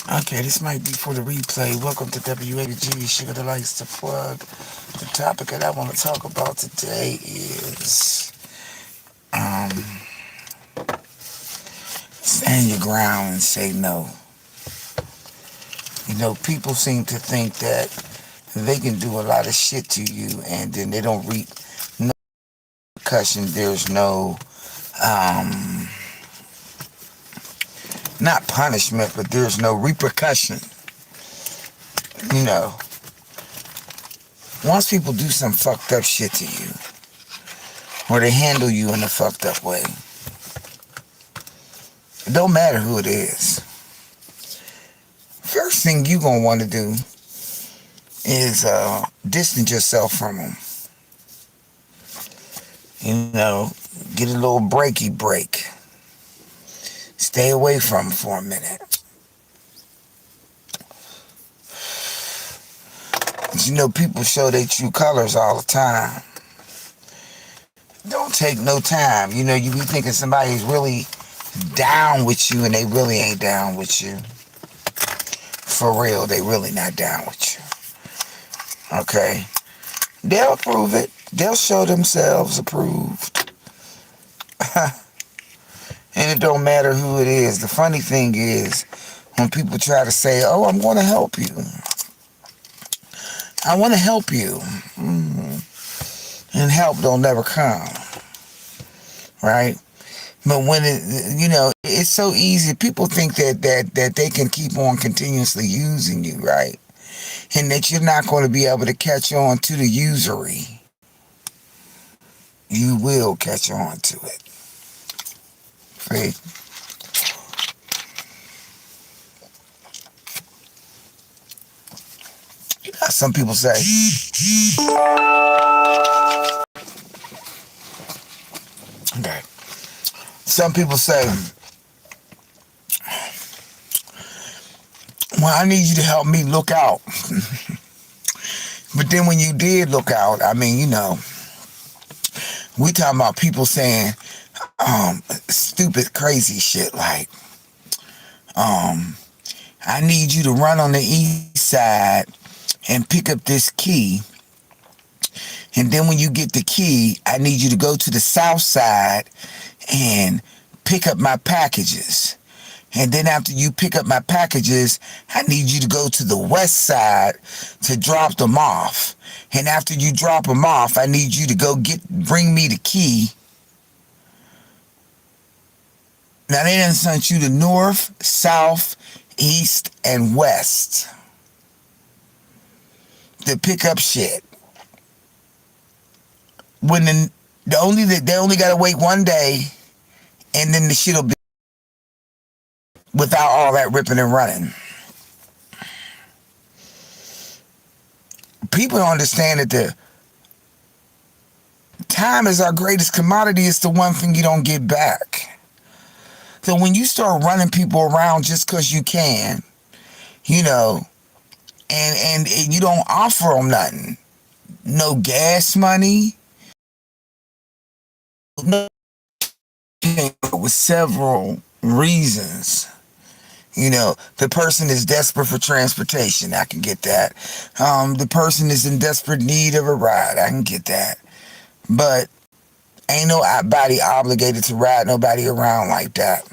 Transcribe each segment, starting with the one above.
Okay, this might be for the replay. Welcome to WSUG, Sugar the Lights to Plug. The topic that I want to talk about today is stand your ground and say no. You know, people seem to think that they can do a lot of shit to you and then they don't reap no repercussion. There's no, not punishment, but there's no repercussion. You know, once people do some fucked up shit to you, or they handle you in a fucked up way, it don't matter who it is. First thing you gonna want to do is distance yourself from them. You know, get a little breaky break. Stay away from them for a minute. But you know, people show their true colors all the time. Don't take no time. You know, you be thinking somebody's really down with you and they really ain't down with you. For real, they really not down with you. Okay? They'll prove it. They'll show themselves approved. And it don't matter who it is. The funny thing is, when people try to say, oh, I'm going to help you. I want to help you. And help don't never come. Right? But when it, you know, it's so easy. People think that they can keep on continuously using you, right? And that you're not going to be able to catch on to the usury. You will catch on to it. See? Some people say, okay. Some people say, well, I need you to help me look out. But then when you did look out, I mean, you know, we talking about people saying stupid, crazy shit like, I need you to run on the east side and pick up this key. And then when you get the key, I need you to go to the south side and pick up my packages. And then after you pick up my packages, I need you to go to the west side to drop them off. And after you drop them off, I need you to go bring me the key. Now they done sent you to north, south, east, and west to pick up shit. When they only gotta wait one day, and then the shit'll be without all that ripping and running. People don't understand that the time is our greatest commodity. It's the one thing you don't get back. So when you start running people around just because you can, you know, and you don't offer them nothing, no gas money, no, with several reasons. You know, the person is desperate for transportation. I can get that. The person is in desperate need of a ride. I can get that. But ain't nobody obligated to ride nobody around like that.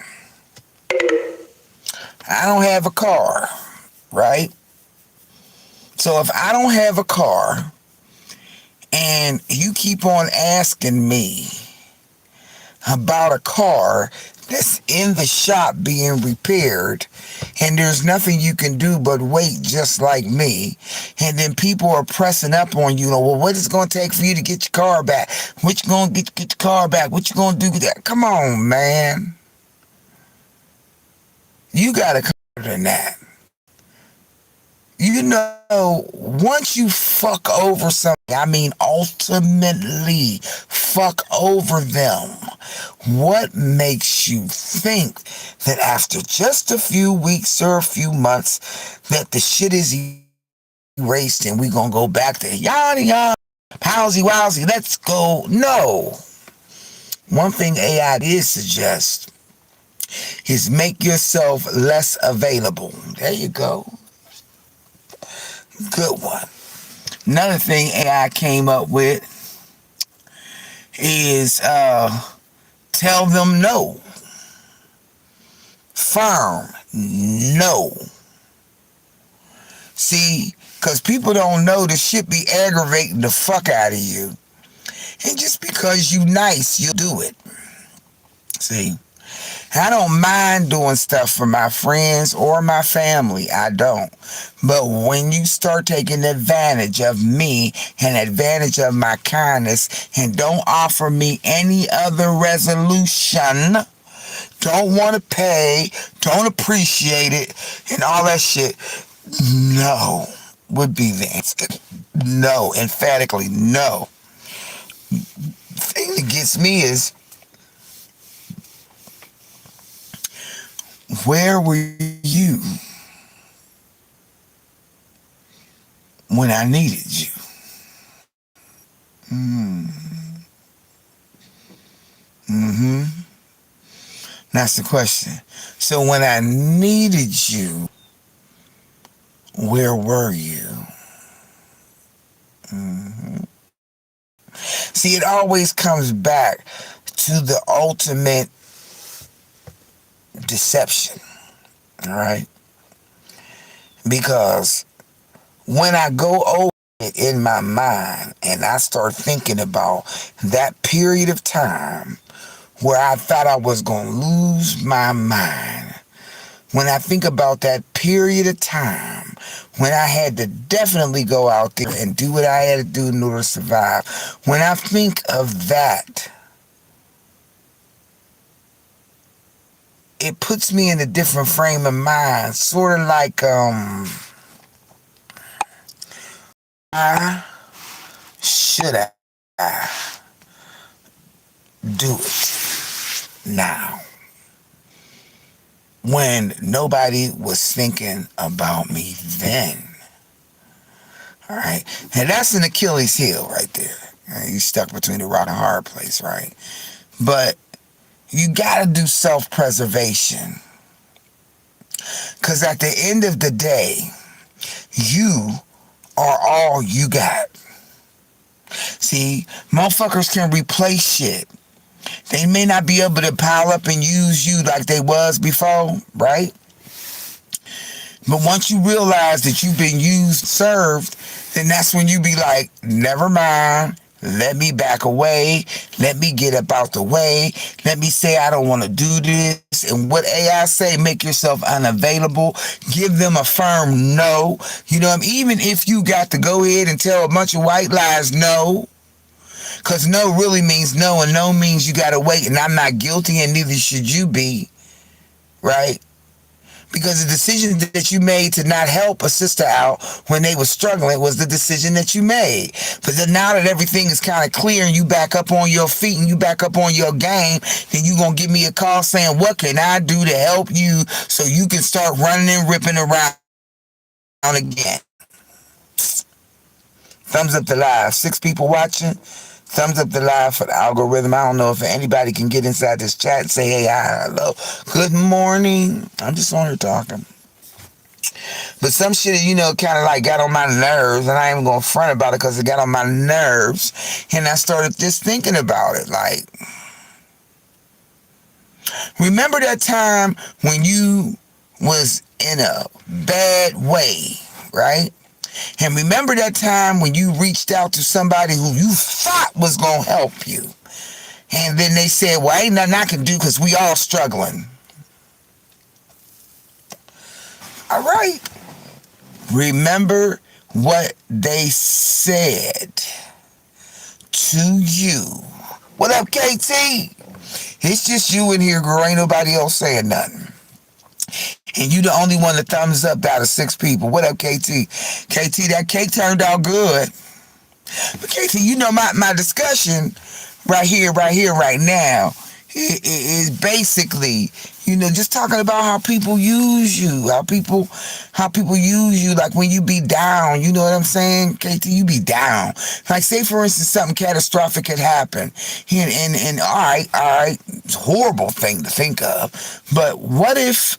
I don't have a car, right? So if I don't have a car and you keep on asking me about a car that's in the shop being repaired, and there's nothing you can do but wait just like me, and then people are pressing up on you, well, what is it going to take for you to get your car back? What you going to get your car back? What you going to do with that? Come on, man. You got to come better than that. You know, once you fuck over something, I mean ultimately fuck over them, what makes you think that after just a few weeks or a few months that the shit is erased and we gonna go back to yada yada, palsy wowsy, let's go? No. One thing AI did suggest is make yourself less available. There you go. Good one. Another thing AI came up with is tell them no. Firm no. See, because people don't know the shit be aggravating the fuck out of you. And just because you nice, you'll do it. See, I don't mind doing stuff for my friends or my family. I don't. But when you start taking advantage of me and advantage of my kindness and don't offer me any other resolution, don't want to pay, don't appreciate it, and all that shit, no would be the answer. No, emphatically no. The thing that gets me is, where were you when I needed you? That's the question. So when I needed you, where were you? See, it always comes back to the ultimate deception, all right? Because when I go over it in my mind and I start thinking about that period of time where I thought I was going to lose my mind, when I think about that period of time when I had to definitely go out there and do what I had to do in order to survive, when I think of that, it puts me in a different frame of mind, sort of like, why should I do it now when nobody was thinking about me then? All right, and that's an Achilles heel right there. You stuck between a rock and a hard place, right? But you gotta do self-preservation, because at the end of the day, you are all you got. See, motherfuckers can replace shit. They may not be able to pile up and use you like they was before, right? But once you realize that you've been used, served, then that's when you be like, never mind. Let me back away. Let me get up out the way. Let me say I don't want to do this. And what AI say, make yourself unavailable. Give them a firm no. You know what I mean? Even if you got to go ahead and tell a bunch of white lies no. Because no really means no, and no means you got to wait. And I'm not guilty, and neither should you be. Right? Because the decision that you made to not help a sister out when they were struggling was the decision that you made. But then now that everything is kind of clear and you back up on your feet and you back up on your game, then you going to give me a call saying, what can I do to help you so you can start running and ripping around again? Thumbs up the live. 6 people watching. Thumbs up the live for the algorithm. I don't know if anybody can get inside this chat and say, hey, hi, hello, good morning. I'm just on here talking. But some shit, you know, kind of like got on my nerves, and I ain't even going to front about it because it got on my nerves. And I started just thinking about it. Like, remember that time when you was in a bad way, right? And remember that time when you reached out to somebody who you thought was going to help you. And then they said, well, ain't nothing I can do because we all struggling. All right. Remember what they said to you. What up, KT? It's just you in here, girl. Ain't nobody else saying nothing. And you the only one that thumbs up out of 6 people. What up, KT? KT, that cake turned out good. But KT, you know my discussion right here, right now, is basically, Just talking about how people use you, how people use you, like when you be down, you know what I'm saying, KT, you be down. Like say for instance something catastrophic had happened. And all right, it's a horrible thing to think of. But what if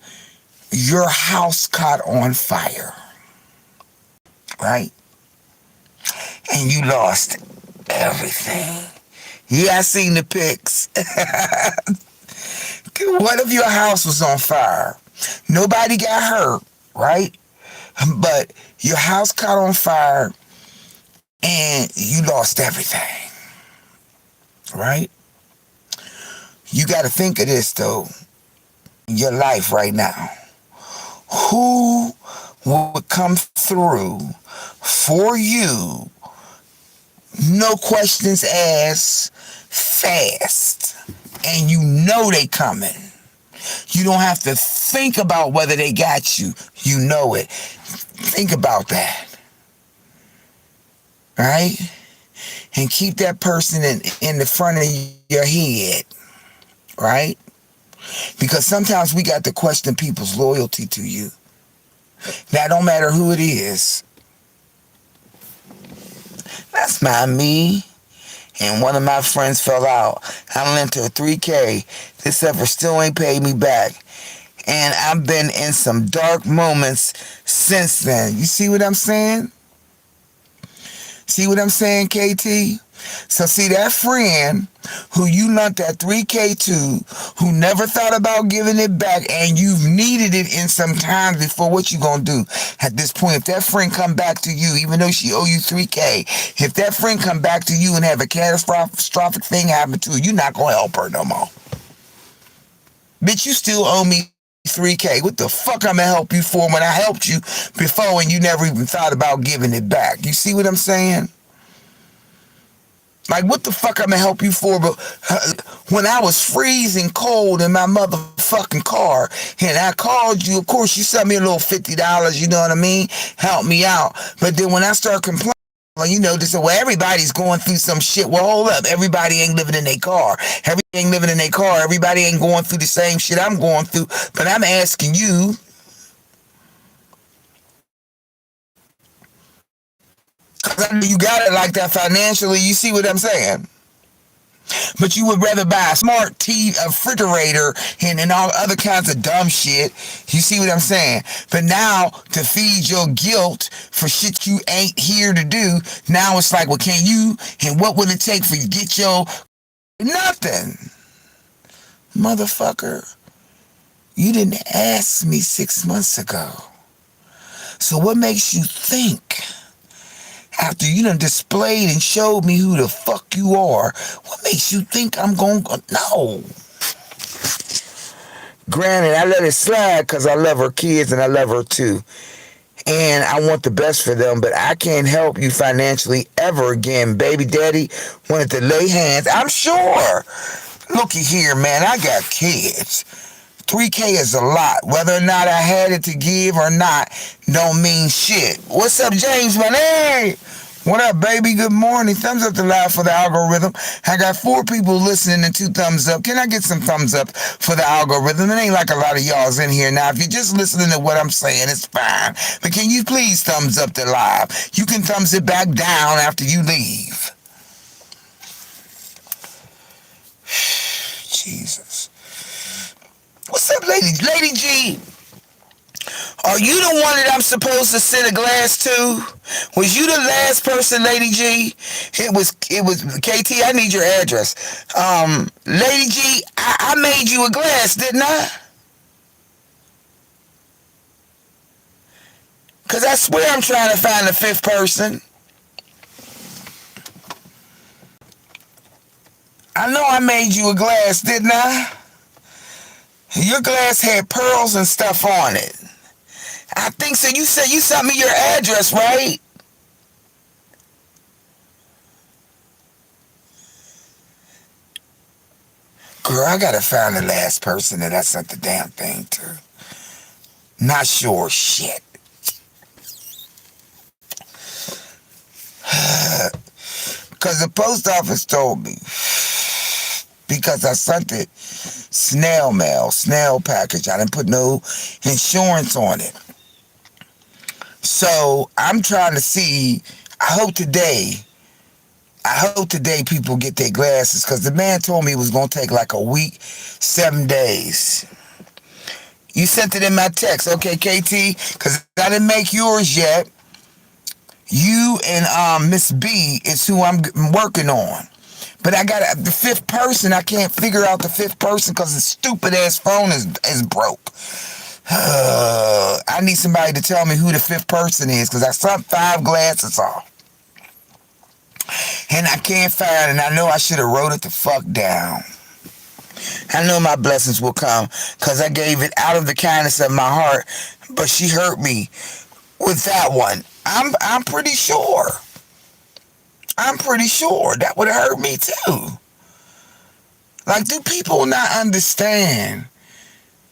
your house caught on fire, right? And you lost everything. Yeah, I seen the pics. What if your house was on fire? Nobody got hurt, right? But your house caught on fire and you lost everything, right? You got to think of this though, your life right now. Who would come through for you, no questions asked, fast, and you know they coming? You don't have to think about whether they got you. You know it. Think about that. Right? And keep that person in the front of your head. Right? Because sometimes we got to question people's loyalty to you. Now, don't matter who it is. That's me. And one of my friends fell out. I lent her $3K. This ever still ain't paid me back. And I've been in some dark moments since then. You see what I'm saying? See what I'm saying, KT? So see that friend who you lent that $3K to, who never thought about giving it back, and you've needed it in some time before, what you gonna do at this point? If that friend come back to you, even though she owe you $3K, if that friend come back to you and have a catastrophic thing happen to her, you're not gonna help her no more. Bitch, you still owe me $3K. What the fuck I'm gonna help you for when I helped you before and you never even thought about giving it back? You see what I'm saying? Like, what the fuck I'm gonna help you for? But when I was freezing cold in my motherfucking car and I called you, of course you sent me a little $50, you know what I mean? Help me out. But then when I start complaining, they say, well, everybody's going through some shit. Well, hold up. Everybody ain't living in their car. Everybody ain't living in their car. Everybody ain't going through the same shit I'm going through. But I'm asking you, because I know you got it like that financially. You see what I'm saying? But you would rather buy a smart TV, a refrigerator, and all other kinds of dumb shit. You see what I'm saying? But now, to feed your guilt for shit you ain't here to do, now it's like, well, can you? And what would it take for you to get your... Nothing. Motherfucker, you didn't ask me 6 months ago. So what makes you think, after you done displayed and showed me who the fuck you are, what makes you think I'm going to... No. Granted, I let it slide because I love her kids and I love her too. And I want the best for them, but I can't help you financially ever again. Baby daddy wanted to lay hands. I'm sure. Looky here, man, I got kids. $3K is a lot. Whether or not I had it to give or not don't mean shit. What's up, James, man? Hey! What up, baby? Good morning. Thumbs up to live for the algorithm. I got 4 people listening and 2 thumbs up. Can I get some thumbs up for the algorithm? It ain't like a lot of y'all's in here. Now, if you're just listening to what I'm saying, it's fine. But can you please thumbs up the live? You can thumbs it back down after you leave. Jesus. What's up, Lady G? Are you the one that I'm supposed to send a glass to? Was you the last person, Lady G? It was KT, I need your address. Lady G, I made you a glass, didn't I? Because I swear I'm trying to find the 5th person. I know I made you a glass, didn't I? Your glass had pearls and stuff on it. I think so. You said you sent me your address, right? Girl, I gotta find the last person that I sent the damn thing to. Not sure. Shit. Because the post office told me. Because I sent it snail mail, snail package. I didn't put no insurance on it. So I'm trying to see. I hope today. I hope today people get their glasses, because the man told me it was gonna take like a week, 7 days. You sent it in my text, okay, KT? Because I didn't make yours yet. You and Miss B is who I'm working on. But I got the fifth person. I can't figure out the fifth person because the stupid ass phone is broke. I need somebody to tell me who the fifth person is, because I sent 5 glasses off. And I can't find it, and I know I should have wrote it the fuck down. I know my blessings will come, because I gave it out of the kindness of my heart, but she hurt me with that one. I'm pretty sure. I'm pretty sure that would have hurt me too. Like, do people not understand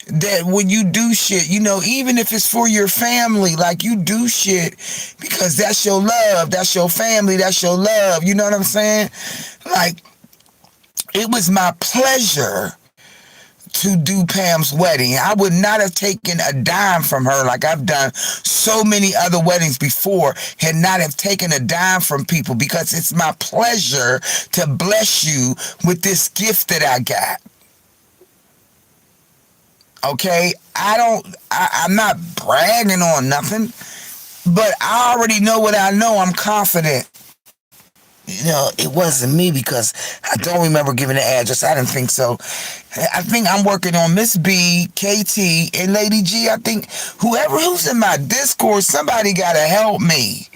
that when you do shit, you know, even if it's for your family, like, you do shit because that's your love, that's your family, that's your love, you know what I'm saying? Like, it was my pleasure to do Pam's wedding. I would not have taken a dime from her, like I've done so many other weddings before, and not have taken a dime from people, because it's my pleasure to bless you with this gift that I got. Okay, I'm not bragging on nothing, but I already know what I know. I'm confident. You know, it wasn't me, because I don't remember giving the address. I didn't think so. I think I'm working on Miss B, KT, and Lady G. I think who's in my Discord, somebody got to help me.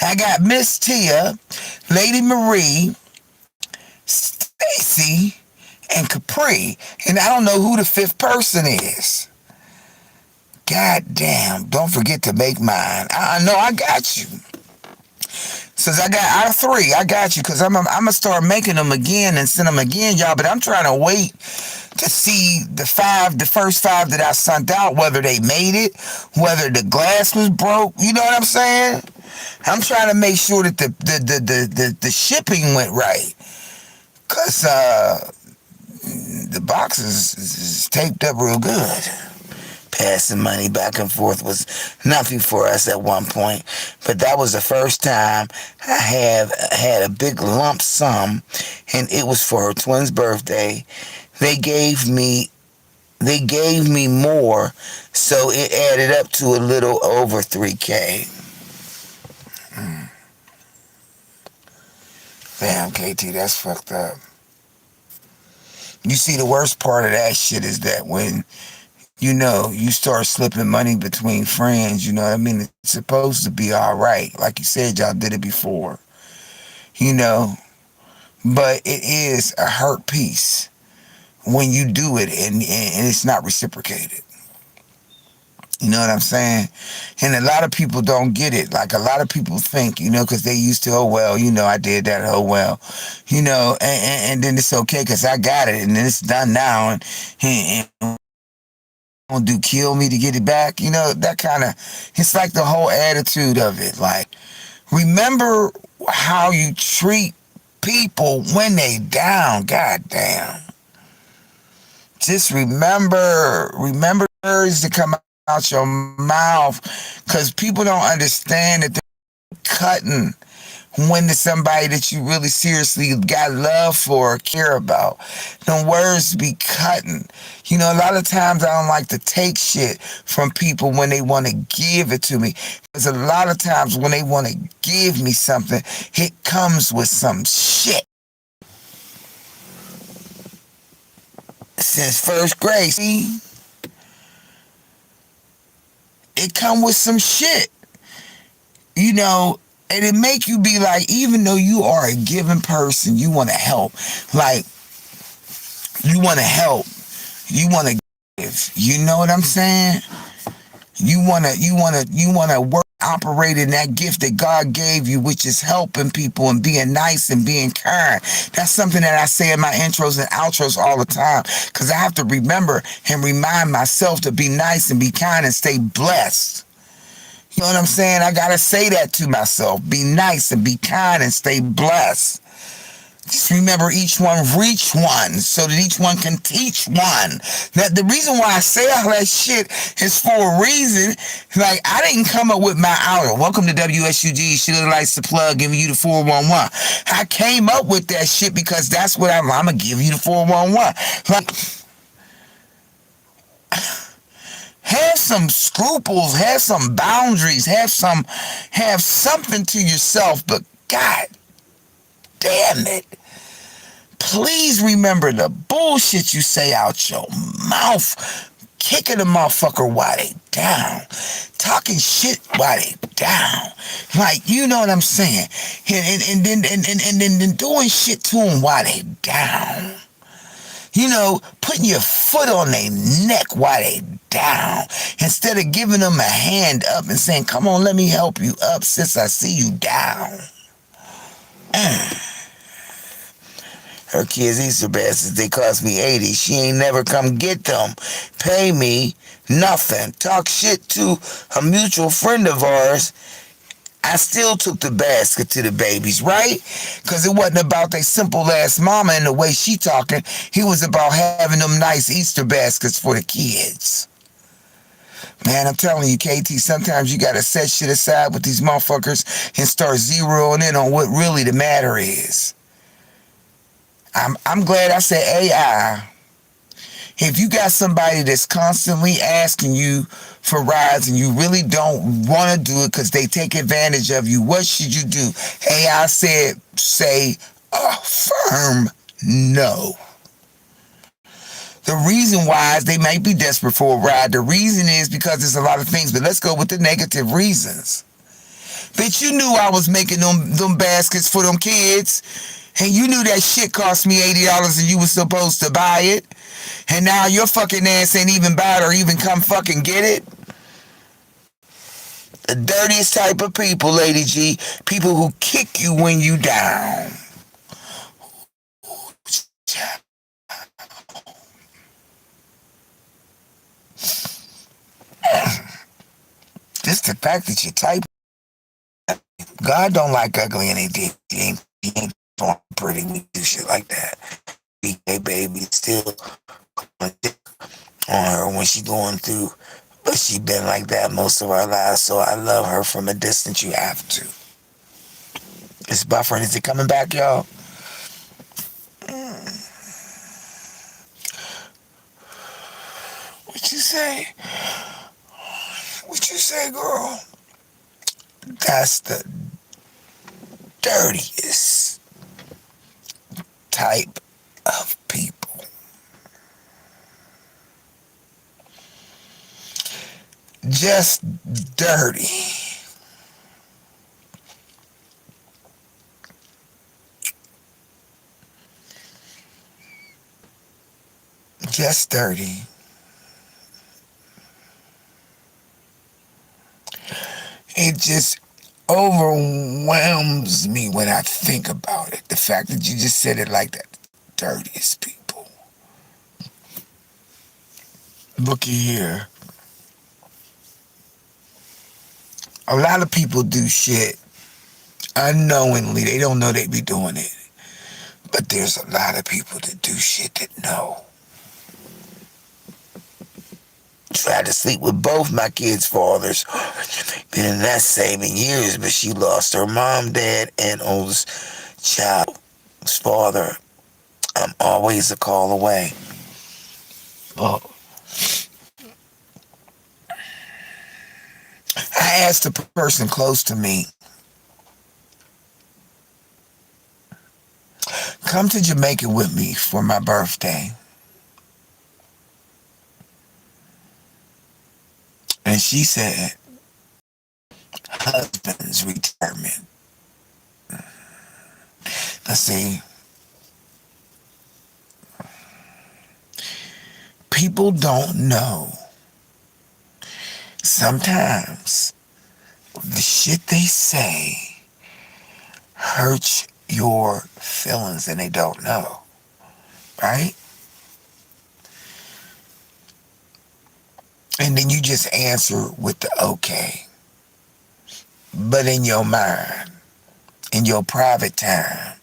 I got Miss Tia, Lady Marie, Stacy, and Capri. And I don't know who the fifth person is. God damn, don't forget to make mine. I know I got you. Since I got out of 3, I got you, because I'm going to start making them again and send them again, y'all. But I'm trying to wait to see the first 5 that I sent out, whether they made it, whether the glass was broke. You know what I'm saying? I'm trying to make sure that the shipping went right, because the box is taped up real good. Passing money back and forth was nothing for us at one point, but that was the first time I had a big lump sum, and it was for her twin's birthday. They gave me more, so it added up to a little over $3,000. Damn, KT, that's fucked up. You see, the worst part of that shit is that when, you know, you start slipping money between friends, you know what I mean? It's supposed to be all right. Like you said, y'all did it before, you know? But it is a hurt piece when you do it and it's not reciprocated. You know what I'm saying? And a lot of people don't get it. Like, a lot of people think, you know, because they used to, oh, well, you know, I did that, oh, well. You know, and then it's okay because I got it, and then it's done now. And gonna do kill me to get it back, you know, that kind of, it's like the whole attitude of it. Like, remember how you treat people when they down. God damn, just remember words that come out your mouth, because people don't understand that they're cutting when to somebody that you really seriously got love for or care about. Them words be cutting. You know, a lot of times I don't like to take shit from people when they want to give it to me. Because a lot of times when they want to give me something, it comes with some shit. Since first grade, see? It come with some shit. You know, and it make you be like, even though you are a giving person, you want to help. Like, you want to help. You want to give. You know what I'm saying? You want to work, operate in that gift that God gave you, which is helping people and being nice and being kind. That's something that I say in my intros and outros all the time, because I have to remember and remind myself to be nice and be kind and stay blessed. You know what I'm saying? I gotta say that to myself. Be nice and be kind and stay blessed. Just remember, each one reach one so that each one can teach one. Now, the reason why I say all that shit is for a reason. Like, I didn't come up with my hour. Welcome to WSUG. She likes to plug, giving you the 411. I came up with that shit because that's what I'm going to give you the 411. Like, have some scruples, have some boundaries, have something to yourself, but God damn it. Please remember the bullshit you say out your mouth. Kicking a motherfucker while they down. Talking shit while they down. Like, you know what I'm saying? And then doing shit to them while they down. You know, putting your foot on their neck while they down. Instead of giving them a hand up and saying, come on, let me help you up, sis, I see you down. Her kids Easter baskets, they cost me $80. She ain't never come get them. Pay me nothing. Talk shit to a mutual friend of ours. I still took the basket to the babies, right? Because it wasn't about their simple ass mama and the way she talking. It was about having them nice Easter baskets for the kids. Man, I'm telling you, KT, sometimes you gotta set shit aside with these motherfuckers and start zeroing in on what really the matter is. I'm glad I said AI. If you got somebody that's constantly asking you for rides and you really don't want to do it because they take advantage of you, what should you do? AI said, say a firm no. The reason why is they might be desperate for a ride. The reason is because there's a lot of things, but let's go with the negative reasons. Bitch, you knew I was making them baskets for them kids. And you knew that shit cost me $80 and you was supposed to buy it. And now your fucking ass ain't even buy it or even come fucking get it. The dirtiest type of people, Lady G. People who kick you when you down. Just the fact that you type. God don't like ugly and he ain't pretty. We do shit like that. Hey baby, still on her when she going through, but she been like that most of our lives, so I love her from a distance. You have to. It's buffering. Is it coming back, y'all? What you say? What you say, girl? That's the dirtiest type of people. Just dirty. Just dirty. It just overwhelms me when I think about it. The fact that you just said it like that. Dirtiest people. Looky here. A lot of people do shit unknowingly. They don't know they be doing it. But there's a lot of people that do shit that know. Tried to sleep with both my kids' fathers. Been in that same in years, but she lost her mom, dad, and oldest child's father. I'm always a call away. Well, I asked a person close to me, come to Jamaica with me for my birthday. And she said, husband's retirement. Let's see. People don't know. Sometimes the shit they say hurts your feelings and they don't know. Right? And then you just answer with the okay. But in your mind, in your private time,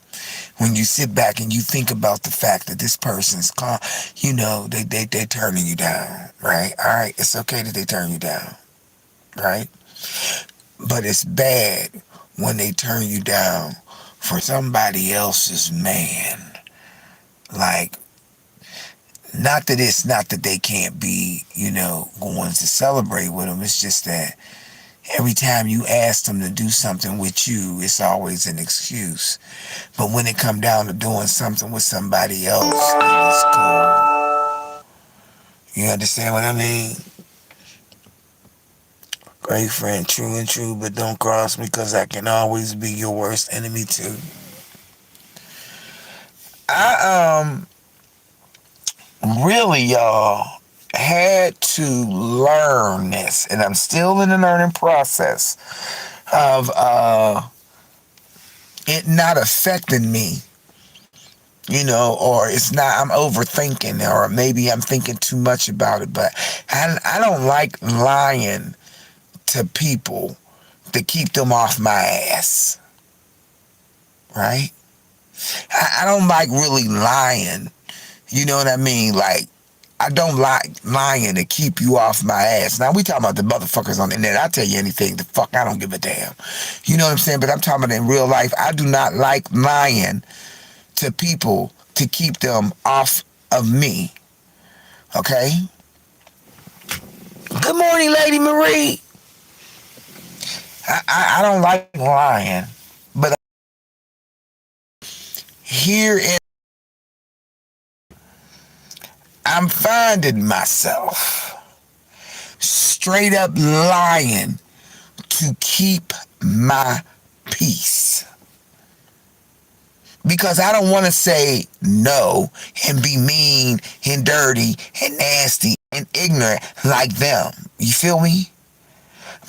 when you sit back and you think about the fact that this person's they're turning you down, right? All right, it's okay that they turn you down, right? But it's bad when they turn you down for somebody else's man. Like, not that they can't be, going to celebrate with them. It's just that every time you ask them to do something with you, it's always an excuse. But when it come down to doing something with somebody else, then it's cool. You understand what I mean? Great friend, true and true, but don't cross me, because I can always be your worst enemy too. I really, y'all, had to learn this, and I'm still in the learning process of it not affecting me, or it's not, I'm overthinking, or maybe I'm thinking too much about it, but I don't like lying to people to keep them off my ass, right? I don't like really lying, you know what I mean? Like, I don't like lying to keep you off my ass. Now, we talking about the motherfuckers on the internet. I tell you anything, the fuck, I don't give a damn. You know what I'm saying? But I'm talking about in real life. I do not like lying to people to keep them off of me. Okay? Good morning, Lady Marie. I don't like lying. But here I'm finding myself straight up lying to keep my peace. Because I don't want to say no and be mean and dirty and nasty and ignorant like them. You feel me?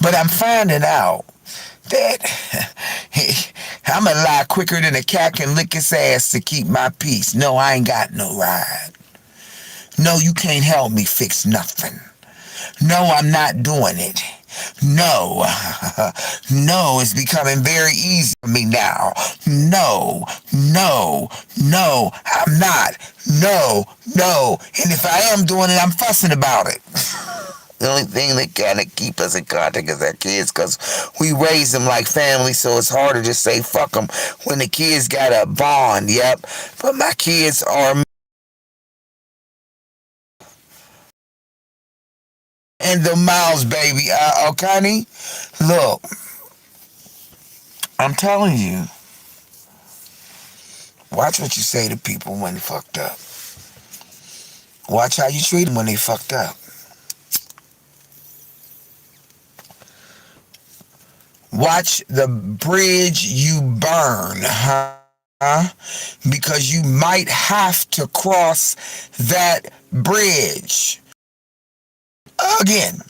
But I'm finding out that I'm going to lie quicker than a cat can lick its ass to keep my peace. No, I ain't got no ride. No, you can't help me fix nothing. No, I'm not doing it. No, no, it's becoming very easy for me now. No, I'm not. No. And if I am doing it, I'm fussing about it. The only thing that kind of keep us in contact is our kids, because we raise them like family, so it's harder to say fuck them when the kids got a bond, yep. But my kids are... And the miles, baby. Connie, look, I'm telling you, watch what you say to people when they fucked up. Watch how you treat them when they fucked up. Watch the bridge you burn, huh? Because you might have to cross that bridge again.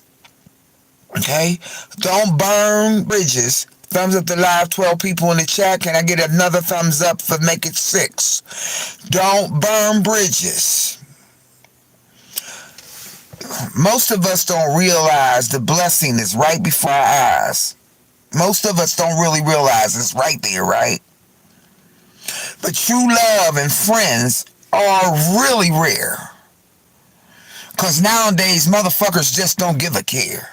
Okay? Don't burn bridges. Thumbs up to live, 12 people in the chat. Can I get another thumbs up for make it 6? Don't burn bridges. Most of us don't realize the blessing is right before our eyes. Most of us don't really realize it's right there, right? But true love and friends are really rare. Because nowadays, motherfuckers just don't give a care.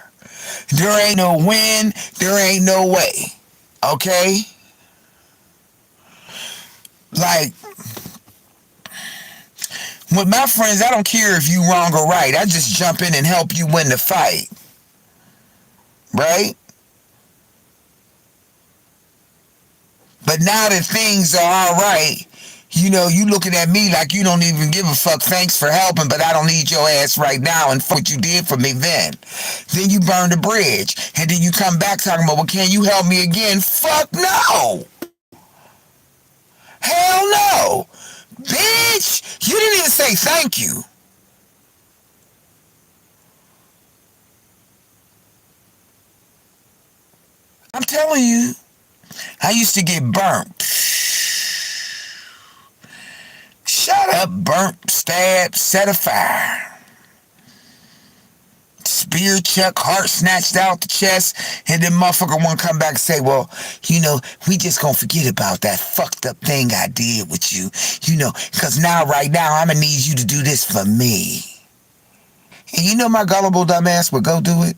There ain't no win, there ain't no way. Okay? Like, with my friends, I don't care if you wrong or right. I just jump in and help you win the fight. Right? But now that things are alright, you looking at me like you don't even give a fuck. Thanks for helping, but I don't need your ass right now, and fuck what you did for me then. Then you burn the bridge, and then you come back talking about, well, can you help me again? Fuck no! Hell no! Bitch! You didn't even say thank you. I'm telling you, I used to get burnt. Shut up, burnt, stabbed, set afire. beer chuck, heart snatched out the chest, and then motherfucker wanna come back and say, well, we just gonna forget about that fucked up thing I did with you, cause right now, I'ma need you to do this for me. And my gullible dumb ass would go do it.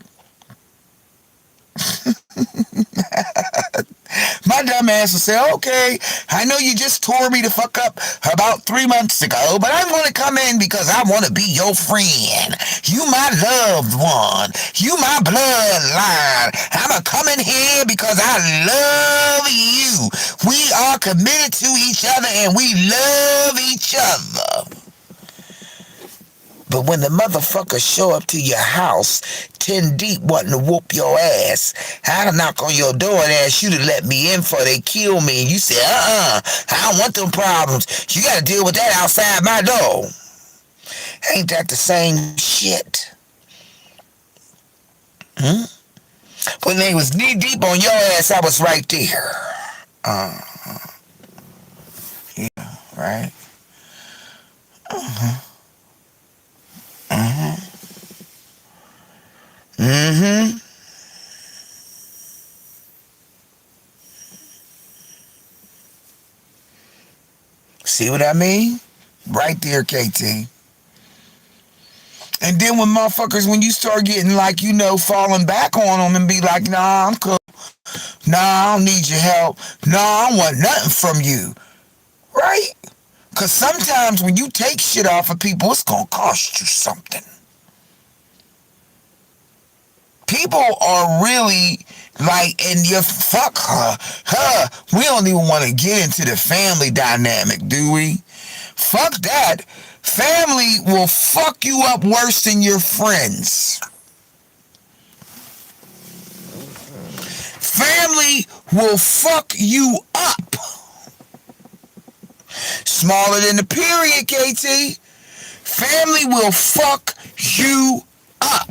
My dumb ass will say, okay, I know you just tore me the fuck up about 3 months ago, but I'm going to come in because I want to be your friend. You my loved one. You my bloodline. I'm going to come in here because I love you. We are committed to each other and we love each other. But when the motherfuckers show up to your house 10 deep wanting to whoop your ass, I'll knock on your door and ask you to let me in before they kill me. And you say, I don't want them problems. You got to deal with that outside my door. Ain't that the same shit? When they was knee deep on your ass, I was right there. Yeah, right? See what I mean? Right there, KT. And then when you start getting falling back on them and be like, nah, I'm cool. Nah, I don't need your help. Nah, I don't want nothing from you. Right? Because sometimes when you take shit off of people, it's going to cost you something. People are really and you fuck her. We don't even want to get into the family dynamic, do we? Fuck that. Family will fuck you up worse than your friends. Family will fuck you up. Smaller than the period, KT. Family will fuck you up.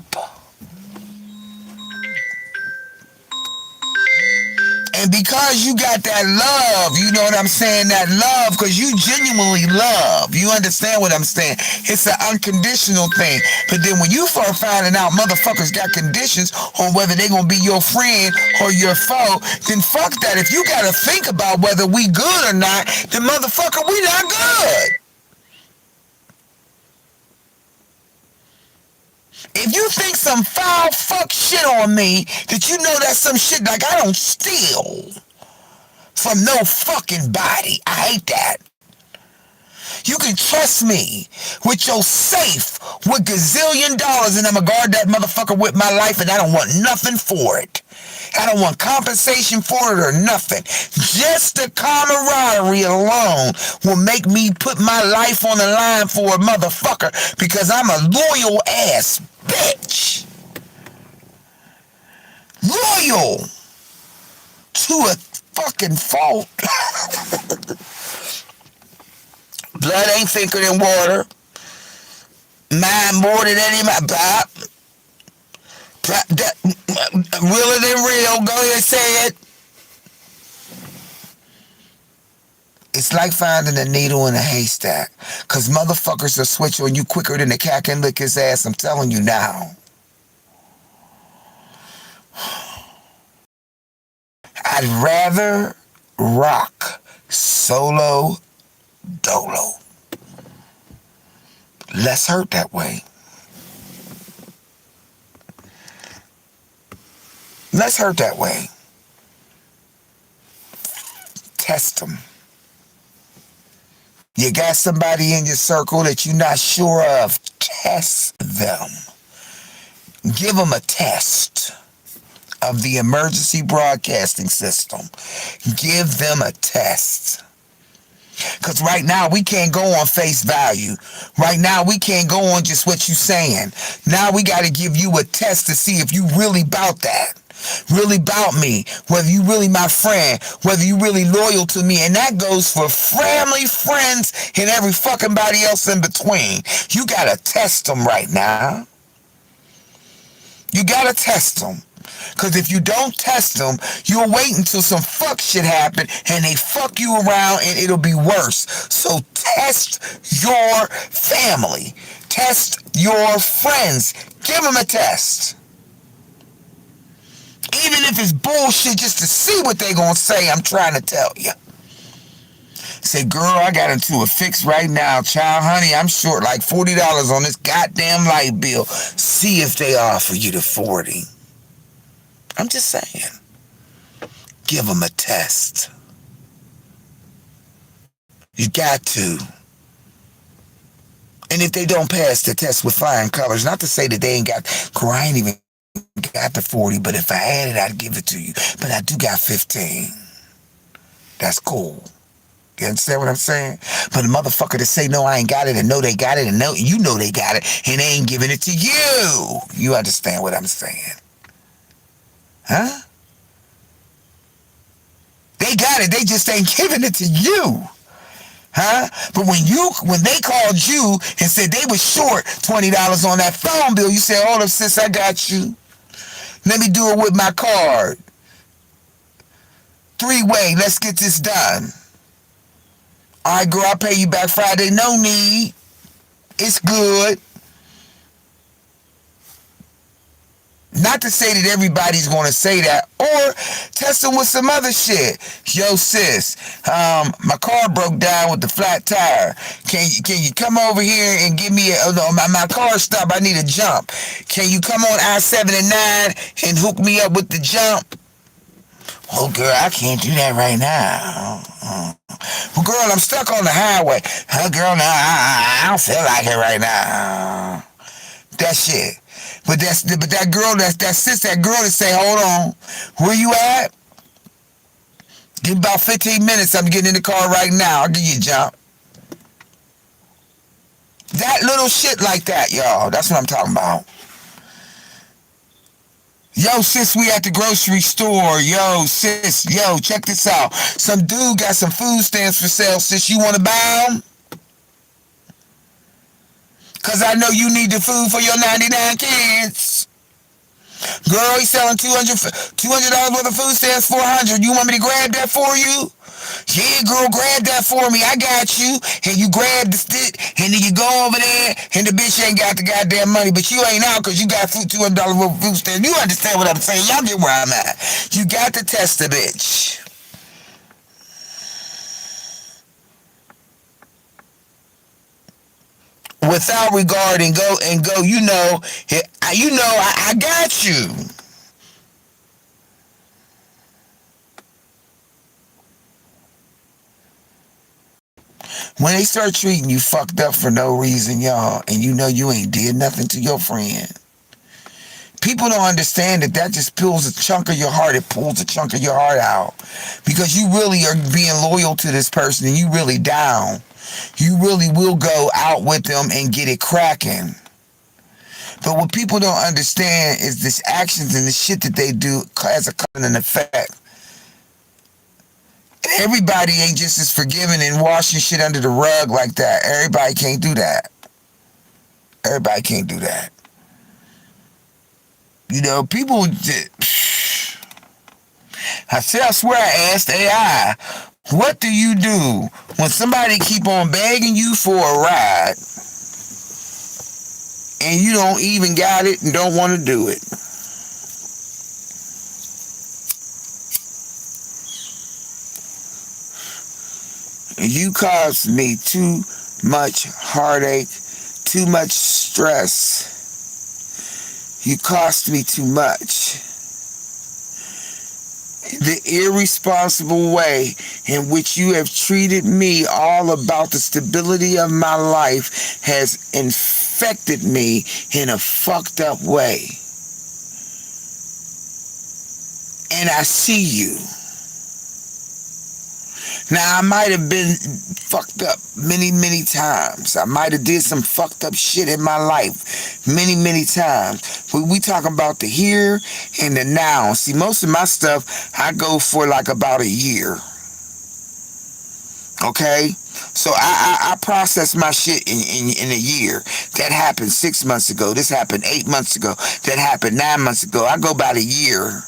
And because you got that love, you know what I'm saying? That love, because you genuinely love. You understand what I'm saying? It's an unconditional thing. But then when you start finding out motherfuckers got conditions on whether they're going to be your friend or your foe, then fuck that. If you got to think about whether we good or not, then motherfucker, we not good. If you think some foul fuck shit on me, that that's some shit I don't steal from no fucking body. I hate that. You can trust me with your safe with gazillion dollars and I'ma guard that motherfucker with my life and I don't want nothing for it. I don't want compensation for it or nothing. Just the camaraderie alone will make me put my life on the line for a motherfucker because I'm a loyal ass bitch. Loyal to a fucking fault. Blood ain't thicker than water. Mind more than any pop. Realer than real. Go ahead and say it. It's like finding a needle in a haystack. Because motherfuckers will switch on you quicker than the cat can lick his ass. I'm telling you now. I'd rather rock solo dolo. Less hurt that way. Less hurt that way. Test them. You got somebody in your circle that you're not sure of. Test them. Give them a test of the emergency broadcasting system. Give them a test. Because right now we can't go on face value. Right now we can't go on just what you saying. Now we got to give you a test to see if you really bout that. Really bout me. Whether you really my friend. Whether you really loyal to me. And that goes for family, friends, and every fucking body else in between. You got to test them right now. You got to test them. Because if you don't test them, you'll wait until some fuck shit happen and they fuck you around and it'll be worse. So test your family. Test your friends. Give them a test. if it's bullshit, just to see what they gonna say, I'm trying to tell you. Say, girl, I got into a fix right now. Child, honey, I'm short like $40 on this goddamn light bill. See if they offer you the 40. I'm just saying. Give them a test. You got to. And if they don't pass the test with flying colors, not to say that they ain't got, girl, I ain't even got the 40, but if I had it, I'd give it to you. But I do got 15. That's cool. You understand what I'm saying? But the motherfucker that say, no, I ain't got it, and no, they got it, and no, you know they got it, and they ain't giving it to you. You understand what I'm saying? Huh? They got it, they just ain't giving it to you. Huh? But when they called you and said they was short $20 on that phone bill, you said, hold up, sis, I got you. Let me do it with my card. 3-way, let's get this done. All right, girl, I'll pay you back Friday. No need. It's good. Not to say that everybody's going to say that, or test them with some other shit. Yo, sis, my car broke down with the flat tire. Can you come over here and give me my car stopped. I need a jump. Can you come on I-7 and 9 and hook me up with the jump? Oh, girl, I can't do that right now. Well, girl, I'm stuck on the highway. Girl, no, I don't feel like it right now. That shit. But that girl, that girl that say, hold on, where you at? Give me about 15 minutes. I'm getting in the car right now. I'll give you a jump. That little shit like that, y'all. That's what I'm talking about. Yo, sis, we at the grocery store. Yo, sis, yo, check this out. Some dude got some food stamps for sale, sis. You want to buy them? Because I know you need the food for your 99 kids. Girl, he's selling $200 worth of food stamps, $400. You want me to grab that for you? Yeah, girl, grab that for me. I got you. And you grab the stick, and then you go over there, and the bitch ain't got the goddamn money, but you ain't out because you got $200 worth of food stamps. You understand what I'm saying? Y'all get where I'm at. You got to test the bitch. Without regard and go, I got you. When they start treating you fucked up for no reason, y'all, and you know you ain't did nothing to your friend, people don't understand that just pulls a chunk of your heart. It pulls a chunk of your heart out. Because you really are being loyal to this person and you really down. You really will go out with them and get it cracking. But what people don't understand is this actions and the shit that they do has a cause and effect. Everybody ain't just as forgiving and washing shit under the rug like that. Everybody can't do that. Everybody can't do that. You know, people just, I swear I asked AI, what do you do when somebody keep on begging you for a ride and you don't even got it and don't want to do it? You caused me too much heartache, too much stress. You cost me too much. The irresponsible way in which you have treated me, all about the stability of my life, has infected me in a fucked up way. And I see you. Now, I might have been fucked up many, many times. I might have did some fucked up shit in my life many, many times. But we talking about the here and the now. See, most of my stuff, I go for like about a year. Okay? So I process my shit in a year. That happened 6 months ago. This happened 8 months ago. That happened 9 months ago. I go about a year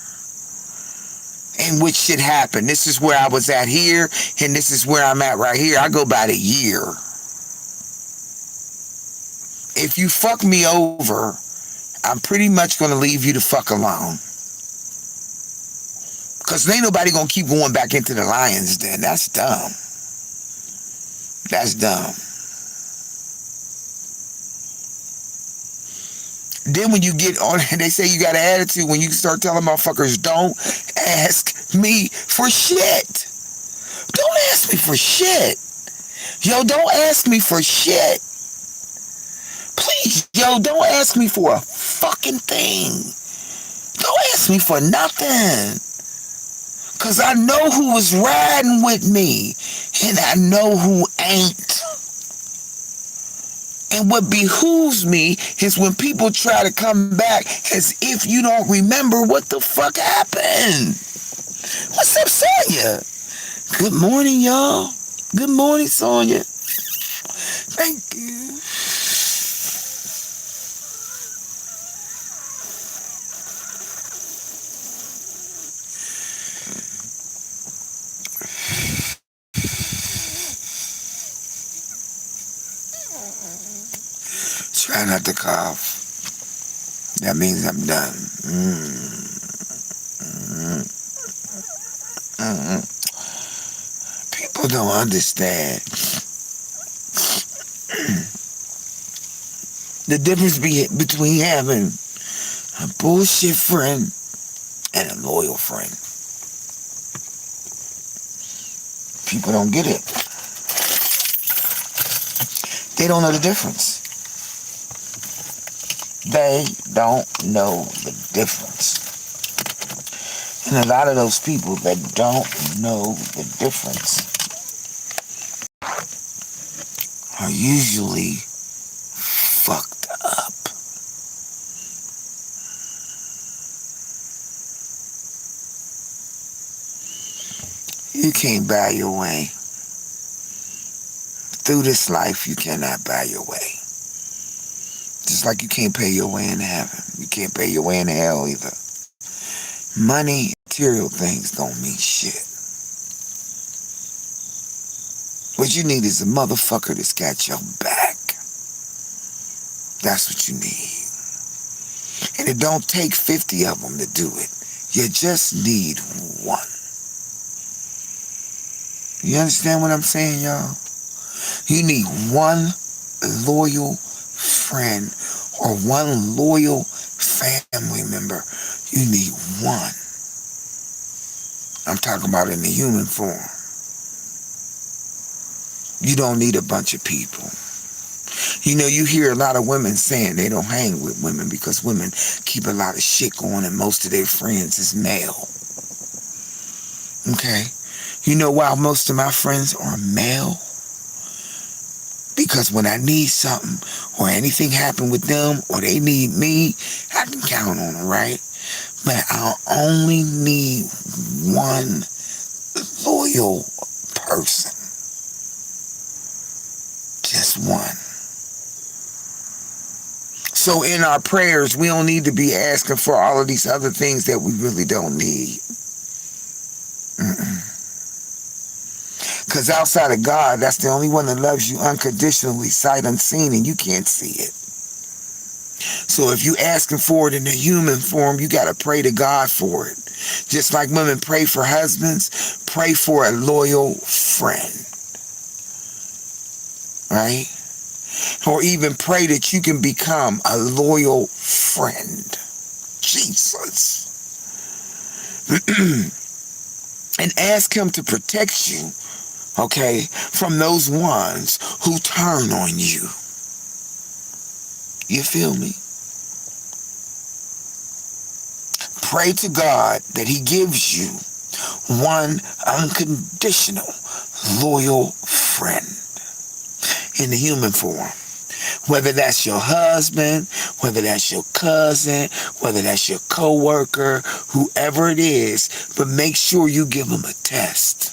in which shit happened. This is where I was at here, and this is where I'm at right here. I go by the year. If you fuck me over, I'm pretty much going to leave you the fuck alone. Because ain't nobody going to keep going back into the lion's den. That's dumb. That's dumb. Then when you get on, they say you got an attitude when you start telling motherfuckers, don't ask me for shit. Don't ask me for shit. Yo, don't ask me for shit. Please, yo, don't ask me for a fucking thing. Don't ask me for nothing. Because I know who was riding with me. And I know who ain't. And what behooves me is when people try to come back as if you don't remember what the fuck happened. What's up, Sonya? Good morning, y'all. Good morning, Sonya. Thank you. Try not to cough. That means I'm done. People don't understand the difference between having a bullshit friend and a loyal friend. People don't get it. They don't know the difference. They don't know the difference. And a lot of those people that don't know the difference are usually fucked up. You can't buy your way. Through this life, you cannot buy your way. Just like you can't pay your way into heaven. You can't pay your way into hell either. Money, material things don't mean shit. What you need is a motherfucker that's got your back. That's what you need. And it don't take 50 of them to do it. You just need one. You understand what I'm saying, y'all? You need one loyal friend or one loyal family member. You need one. I'm talking about in the human form. You don't need a bunch of people. You know, you hear a lot of women saying they don't hang with women because women keep a lot of shit going and most of their friends is male. Okay? You know why most of my friends are male? Because when I need something or anything happen with them or they need me, I can count on them, right? But I'll only need one loyal person. Just one. So in our prayers, we don't need to be asking for all of these other things that we really don't need. Because outside of God, that's the only one that loves you unconditionally, sight unseen, and you can't see it. So if you asking for it in the human form, you got to pray to God for it. Just like women pray for husbands, pray for a loyal friend. Right? Or even pray that you can become a loyal friend. Jesus. And ask him to protect you, okay, from those ones who turn on you. You feel me? Pray to God that he gives you one unconditional, loyal friend in the human form. Whether that's your husband, whether that's your cousin, whether that's your coworker, whoever it is, but make sure you give them a test.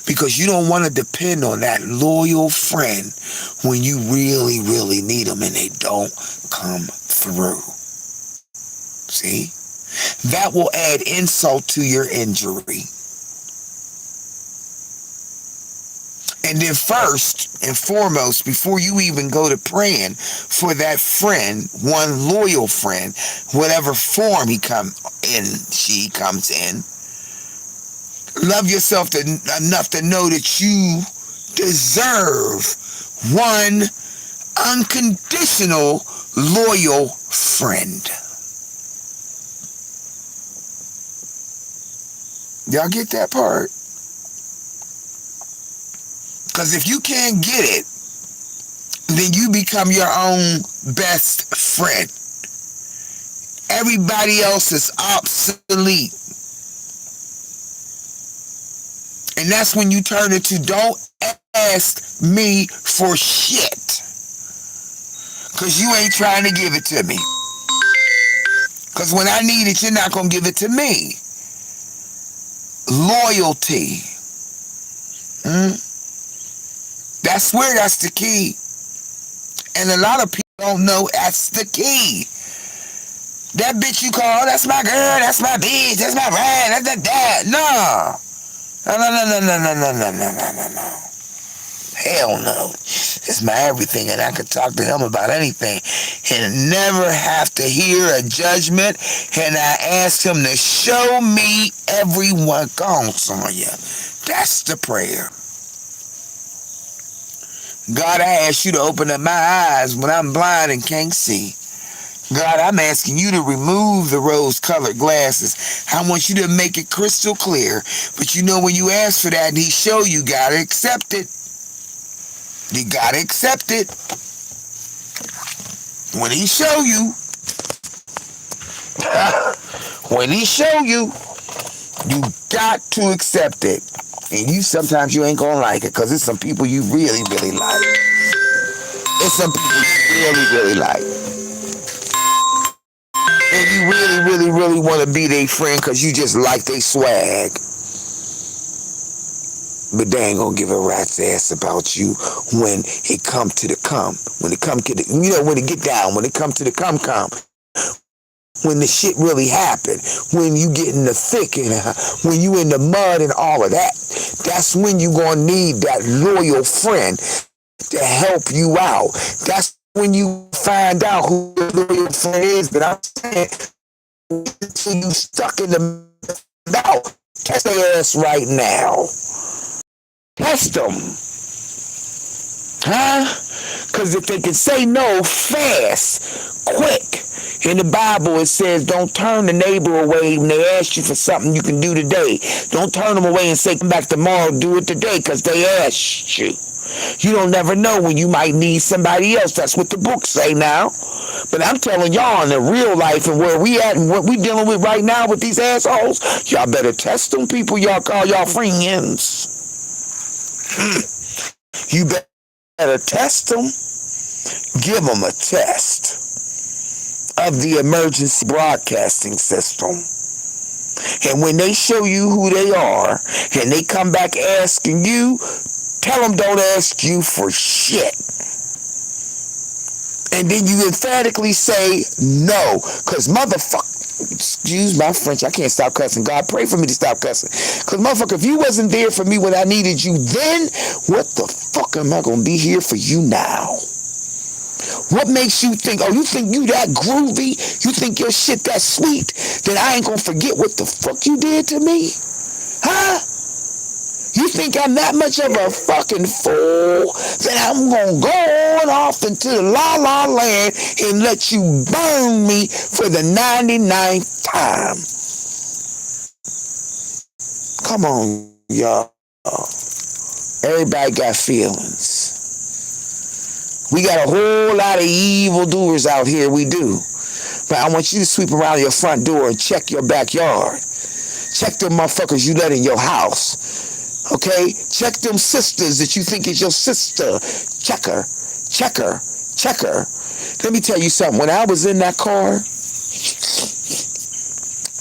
Because you don't want to depend on that loyal friend when you really, really need them and they don't come through. See? That will add insult to your injury. And then first and foremost, before you even go to praying for that friend, one loyal friend, whatever form he come she comes in. Love yourself enough to know that you deserve one unconditional, loyal friend. Y'all get that part? Because if you can't get it, then you become your own best friend. Everybody else is obsolete. And that's when you turn into don't ask me for shit. Because you ain't trying to give it to me. Because when I need it, you're not going to give it to me. Loyalty. That's the key. And a lot of people don't know that's the key. That bitch you call, that's my girl, that's my bitch, that's my ride, that's that. No. No. Hell no. It's my everything, and I could talk to him about anything and never have to hear a judgment. And I asked him to show me everyone gone, Sonya. That's the prayer. God, I ask you to open up my eyes when I'm blind and can't see. God, I'm asking you to remove the rose-colored glasses. I want you to make it crystal clear. But you know when you ask for that and he show you, gotta accept it. You gotta accept it. When he show you, you got to accept it. And sometimes you ain't gonna like it because it's some people you really, really like. It's some people you really like. And you really want to be their friend because you just like they swag. But they ain't gonna give a rat's ass about you when it come to the come. When it come to the, when it get down, when it come to the come. When the shit really happen. When you get in the thick and when you in the mud and all of that. That's when you gonna need that loyal friend to help you out. That's when you find out who your loyal friend is. But I'm saying, until you stuck in the mouth, test their ass right now. Test them. Because if they can say no fast, quick. In the Bible it says don't turn the neighbor away when they ask you for something you can do today. Don't turn them away and say come back tomorrow, do it today because they asked you. You don't never know when you might need somebody else. That's what the books say now. But I'm telling y'all in the real life and where we at and what we dealing with right now with these assholes, y'all better test them people y'all call y'all friends. You better test them. Give them a test of the emergency broadcasting system. And when they show you who they are and they come back asking you, tell them don't ask you for shit. And then you emphatically say no. Because motherfucker, excuse my French, I can't stop cussing. God, pray for me to stop cussing. Because motherfucker, if you wasn't there for me when I needed you then, what the fuck am I going to be here for you now? What makes you think, you think you that groovy? You think your shit that sweet? Then I ain't going to forget what the fuck you did to me? Huh? You think I'm that much of a fucking fool that I'm going to go off into the la-la land and let you burn me for the 99th time? Come on, y'all. Everybody got feelings. We got a whole lot of evildoers out here, we do. But I want you to sweep around your front door and check your backyard. Check them motherfuckers you let in your house. Okay? Check them sisters that you think is your sister. Check her. Let me tell you something. When I was in that car,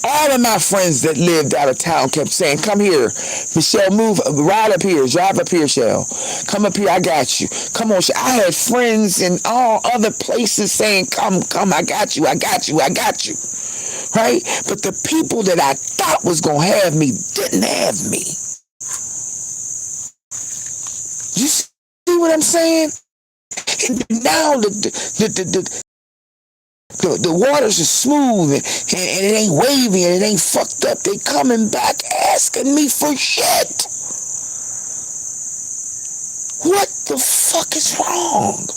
all of my friends that lived out of town kept saying, come here, Michelle, ride up here, drive up here, Shell. Come up here, I got you. Come on, I had friends in all other places saying, come, I got you. Right? But the people that I thought was going to have me didn't have me. You see what I'm saying? And now the The waters are smooth and it ain't wavy and it ain't fucked up. They coming back asking me for shit. What the fuck is wrong?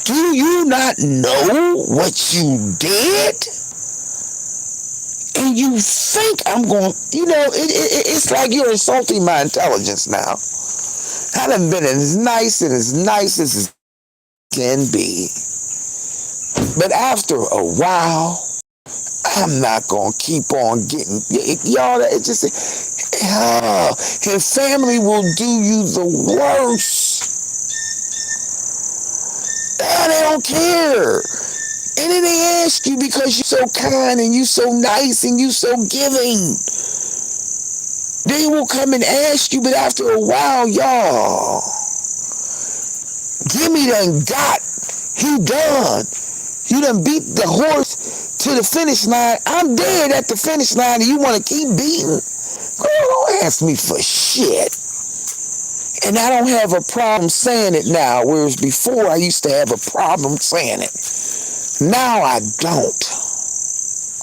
Do you not know what you did? And you think I'm going, it's like you're insulting my intelligence now. I done been as nice as can be. But after a while, I'm not going to keep on getting, y'all, it just, and family will do you the worst. They don't care. And then they ask you because you're so kind and you're so nice and you're so giving. They will come and ask you, but after a while, y'all, Jimmy done got, he done. You done beat the horse to the finish line. I'm dead at the finish line and you want to keep beating? Girl, don't ask me for shit. And I don't have a problem saying it now, whereas before I used to have a problem saying it. Now I don't.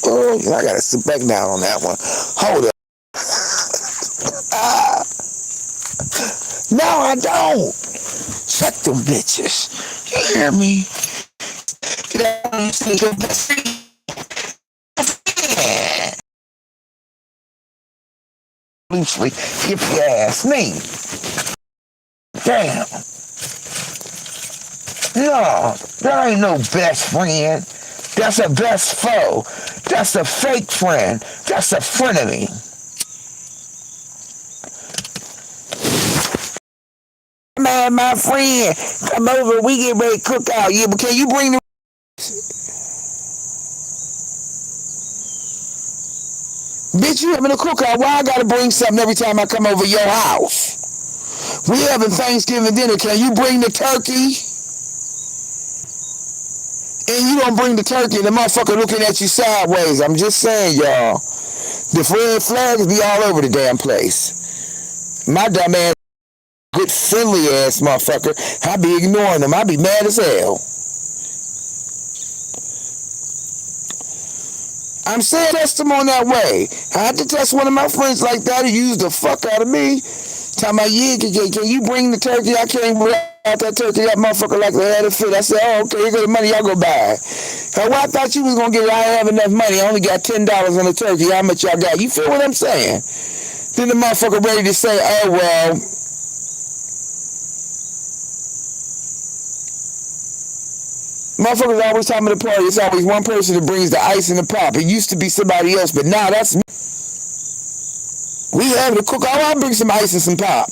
Oh, I gotta sit back down on that one. Hold up. Now I don't. Check them bitches. You hear me? Get out and say your best friend. Loosely, if you ask me. Damn. No, that ain't no best friend. That's a best foe. That's a fake friend. That's a frenemy. Man, my friend, come over, we get ready to cook out. Yeah, but can you bring the... Bitch, you having a cookout. Why I gotta bring something every time I come over your house? We having Thanksgiving dinner. Can you bring the turkey? And you don't bring the turkey and the motherfucker looking at you sideways. I'm just saying, y'all. The red flags be all over the damn place. My dumb ass, good friendly ass motherfucker, I be ignoring them. I be mad as hell. I'm saying test them on that way. I had to test one of my friends like that who used the fuck out of me. Talking about, yeah, can you bring the turkey? I can't bring out that turkey. That motherfucker like the head of fit. I said, oh, okay, here go the money. Y'all go buy. Well, I thought you was going to get it. I didn't have enough money. I only got $10 on the turkey. How much y'all got? You feel what I'm saying? Then the motherfucker ready to say, oh, well, motherfuckers always talking at the party. It's always one person that brings the ice and the pop. It used to be somebody else, but now that's me. We having to cook. I'll bring some ice and some pop.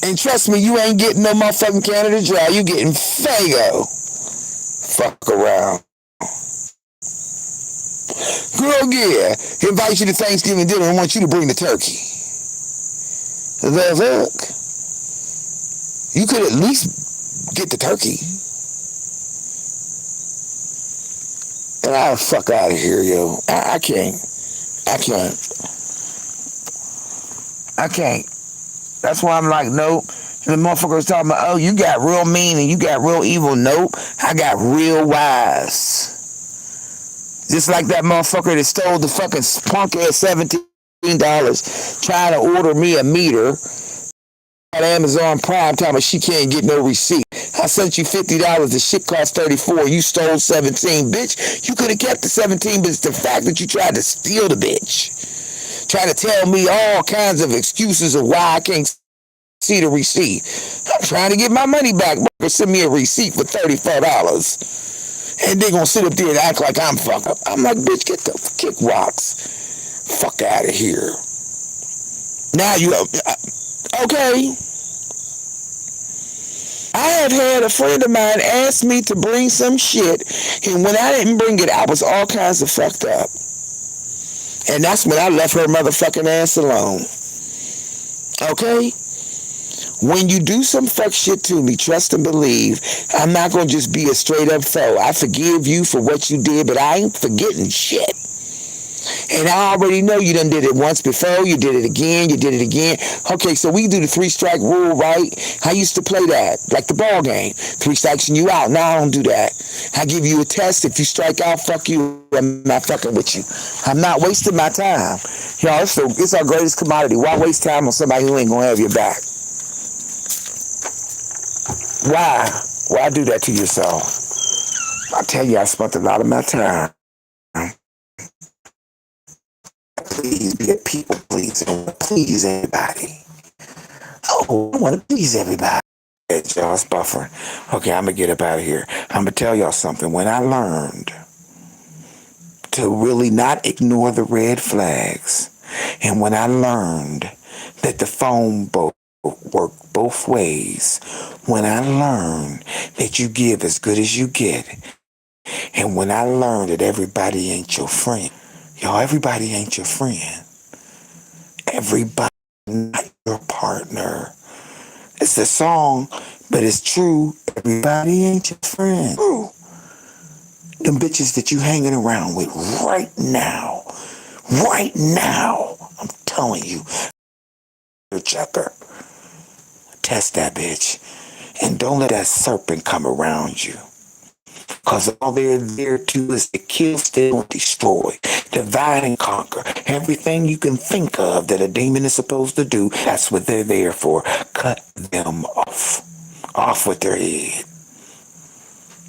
And trust me, you ain't getting no motherfucking Canada Dry. You getting Fago. Fuck around. Girl, yeah. He invites you to Thanksgiving dinner and wants you to bring the turkey. Look. You could at least get the turkey. And I'll fuck out of here, yo. I can't. That's why I'm like, nope. And the motherfucker was talking about, oh, you got real mean and you got real evil. Nope. I got real wise. Just like that motherfucker that stole the fucking punk ass $17 trying to order me a meter at Amazon Prime talking about she can't get no receipt. I sent you $50. The shit cost $34. You stole 17, bitch. You could have kept the 17, but it's the fact that you tried to steal the bitch. Trying to tell me all kinds of excuses of why I can't see the receipt. I'm trying to get my money back. Send me a receipt for $34. And they gonna sit up there and act like I'm fucked up. I'm like, bitch, get the kick rocks. Fuck out of here. Now you, okay. I have had a friend of mine ask me to bring some shit, and when I didn't bring it, I was all kinds of fucked up. And that's when I left her motherfucking ass alone. Okay? When you do some fuck shit to me, trust and believe, I'm not going to just be a straight up foe. I forgive you for what you did, but I ain't forgetting shit. And I already know you done did it once before, you did it again, you did it again. Okay, so we do the 3-strike rule, right? I used to play that, like the ball game. 3 strikes and you out. Now I don't do that. I give you a test. If you strike out, fuck you. I'm not fucking with you. I'm not wasting my time. Y'all, it's our greatest commodity. Why waste time on somebody who ain't gonna have your back? Why? Why do that to yourself? I tell you, I spent a lot of my time. Please be a people pleaser. Please everybody. Oh, I want to please everybody. Hey, y'all, it's buffering. Okay, I'm going to get up out of here. I'm going to tell y'all something. When I learned to really not ignore the red flags, and when I learned that the phone both work both ways, when I learned that you give as good as you get, and when I learned that everybody ain't your friend, y'all, everybody ain't your friend. Everybody not your partner. It's a song, but it's true. Everybody ain't your friend. True. Them bitches that you hanging around with right now, I'm telling you, checker, test that bitch. And don't let that serpent come around you. Because all they're there to is to kill, steal, and destroy. Divide and conquer. Everything you can think of that a demon is supposed to do, that's what they're there for. Cut them off. Off with their head.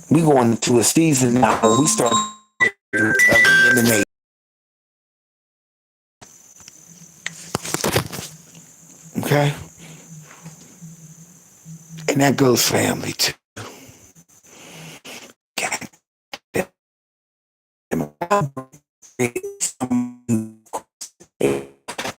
We going into a season now where we start eliminating. Okay? And that goes family too. Okay.